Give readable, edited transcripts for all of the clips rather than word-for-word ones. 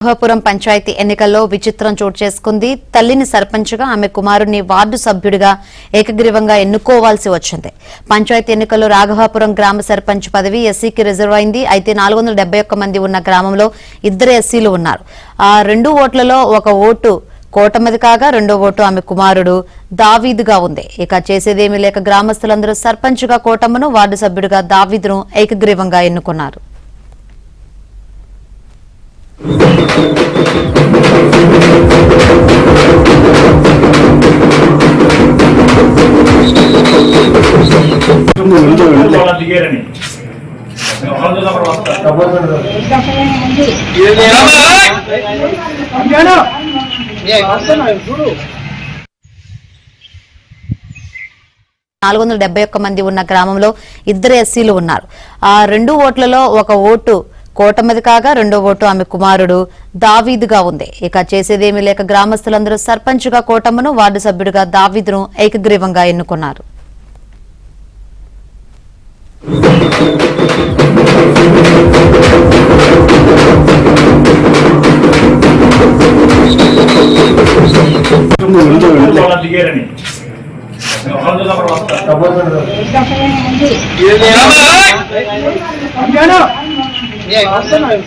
నాగహాపురం పంచాయతీ ఎన్నికల్లో విచిత్రం చోటు చేసుకుంది. తల్లిని సర్పంచ్గా, ఆమె కుమారుడిని వార్డు సభ్యుడిగా ఏకగ్రీవంగా ఎన్నుకోవాల్సి వచ్చింది. పంచాయతీ ఎన్నికల్లో నాగహాపురం గ్రామ సర్పంచ్ పదవి ఎస్సీకి రిజర్వ్ అయింది. అయితే 471 మంది ఉన్న గ్రామంలో 2 ఎస్సీలు ఉన్నారు. ఆ 2 ఓట్లలో ఒక ఓటు కోటమది కాగా రెండో ఓటు ఆమె కుమారుడు దావీదుగా ఉంది. ఇక చేసేదేమీ లేక గ్రామస్తులందరూ సర్పంచ్గా కోటమ్మను, వార్డు సభ్యుడిగా దావీదును ఏకగ్రీవంగా ఎన్నుకున్నారు. నాలుగు 471 మంది ఉన్న గ్రామంలో 2 ఎస్సీలు ఉన్నారు. ఆ 2 ఓట్లలో ఒక ఓటు కోటమది కాగా రెండో ఓటు ఆమె కుమారుడు దావీదుగా ఉంది. ఇక చేసేదేమీ లేక గ్రామస్తులందరూ సర్పంచ్గా కోటమ్మను, వార్డు సభ్యుడిగా దావీదును ఏకగ్రీవంగా ఎన్నుకున్నారు.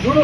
చూడు